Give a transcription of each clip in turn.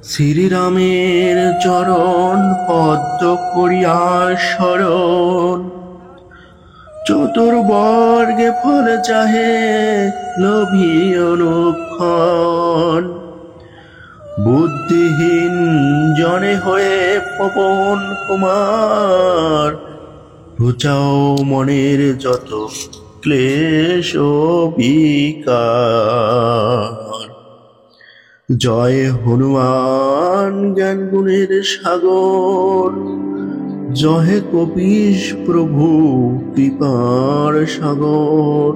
শ্রীরামের চরণ পদ্ম করিয়া শরণ, চতুর্বর্গে ফল চাহে লোভী অনুক্ষণ। বুদ্ধিহীন জনে হয়ে পবন কুমার, ঘুচাও মনের যত ক্লেশ ও বিকার। জয় হনুমান জ্ঞান গুণের সাগর, জয় কপীশ প্রভু কৃপার সাগর।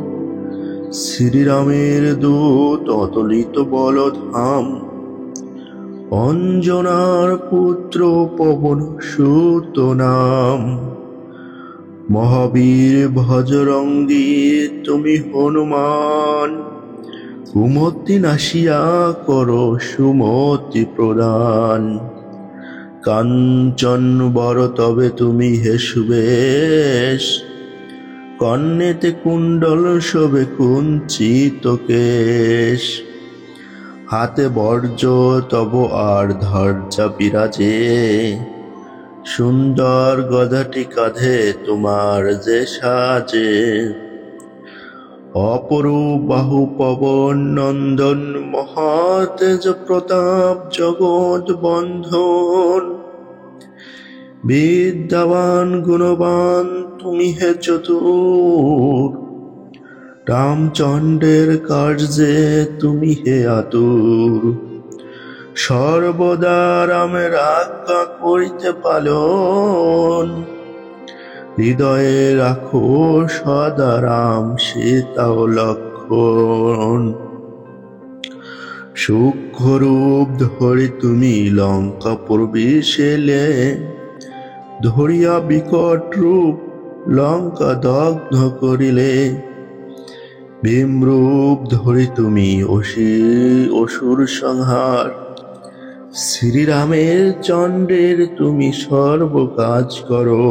শ্রীরামের দূত অতলিত বলধাম, অঞ্জনার পুত্র পবন সুত নাম। মহাবীর ভজরঙ্গী তুমি হনুমান, কুমতি নাশিয়া করো সুমতি প্রদান। কাঞ্চন বর তবে তুমি হে সুবেশ, কর্ণেতে কুণ্ডল শোভে কুঞ্চিত কেশ। হাতে বর্জ তব আর ধ্বজা বিরাজে, সুন্দর গদাটি কাঁধে তোমার যে সাজে। অপরূপ বাহু পবন নন্দন, মহাতেজ প্রতাপ জগৎ বন্ধন। বিদ্যাবান গুণবান তুমি হে চতুর, রামচন্দ্রের কার্যে তুমি হে আতুর। সর্বদা রামের আজ্ঞা করিতে পালন, হৃদয়ে রাখো সদা রাম সীতা ও লক্ষণ। সূক্ষ্ম রূপ ধরে তুমি লঙ্কা প্রবেশিলে, ধরিয়া বিকট রূপ লঙ্কা দগ্ধ করিলে। ভীমরূপ ধরে তুমি অসুর সংহার, শ্রীরামের চন্দ্রের তুমি সর্ব কাজ করো।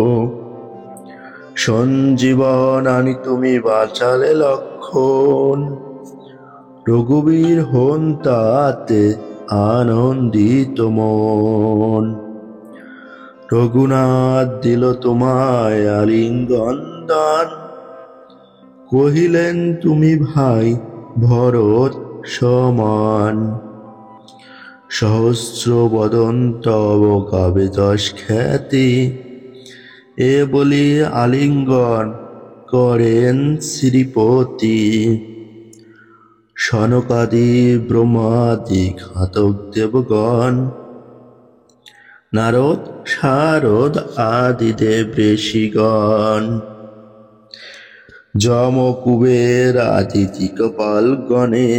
সঞ্জীবন আনি তুমি বাঁচালে লক্ষণ, রঘুবীর হন তাতে আনন্দিত মন। রঘুনাথ দিল তোমায় আলিঙ্গন দান, কহিলেন তুমি ভাই ভরত সমান। সহস্র বদন তব গাবে যশ খ্যাতি, এ বলি আলিঙ্গন করেন শ্রীপতি। সনকাদি ব্রহ্মাদি ঘাতক দেবগণ, নারদ শারদ আদি দেব ঋষিগণ। যম কুবের আদি দিকপাল গণে,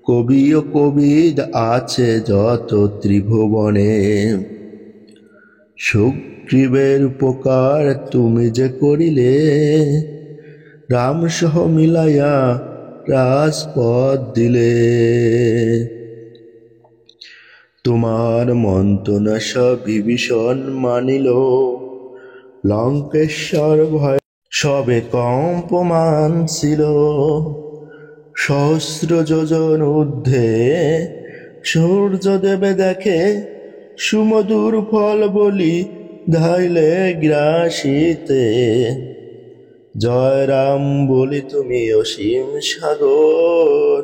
কবি ও কবিদ আছে যত ত্রিভুবনে। সুগ্রীবের উপকার তুমি যে করিলে, রাম সহ মিলাইয়া রাজপথ দিলে। তোমার মন্ত্রণা সব বিভীষণ মানিল, লঙ্কেশ্বর ভয় সবে কম্পমান ছিল। সহস্র যোজন ঊর্ধ্বে সূর্যদেবে দেখে, সুমধুর ফল বলি ধাইলে গ্রাসিতে। জয় রাম বলি তুমি অসীম সাগর,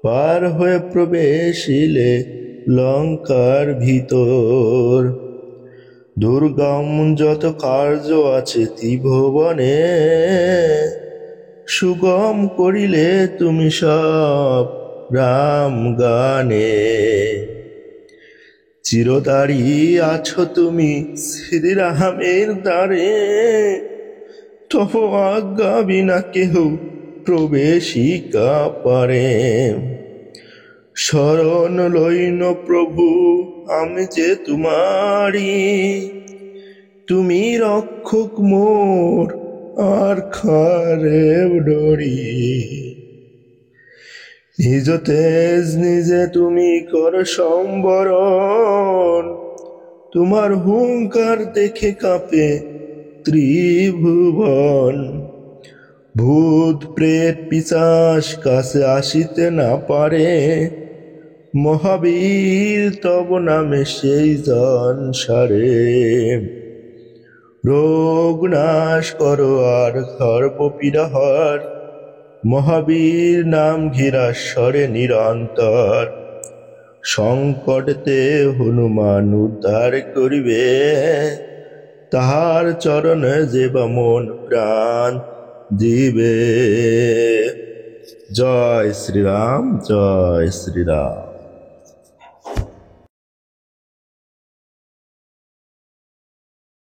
পার হয়ে প্রবেশিলে লঙ্কার ভিতর। দুর্গম যত কার্য আছে ত্রিভুবনে, সুগম করিলে তুমি সব রাম গানে। চিরদারি আছো তুমি শ্রীরামের দ্বারে, তব আজ্ঞা বিনা কেহ প্রবেশিকা পারে। শরণ লইন প্রভু আমি যে তোমারি, তুমি রক্ষক মোর আর খারে ডরি। নিজ তেজ নিজে তুমি কর সম্বরণ, তোমার হুঙ্কার দেখে কাঁপে ত্রিভুবন। ভূত প্রেত পিশাচ কাছে আসিতে না পারে, মহাবীর তব নামে সেই জন সারে, রোগ নাশ করো আর সর্বপীড়া হর, মহাবীর নাম ঘিরাস্বরে নিরন্তর, সংকটতে হনুমান উদ্ধার করিবে, তাহার চরণে যে বা মন প্রাণ দিবে। জয় শ্রীরাম, জয় শ্রীরাম।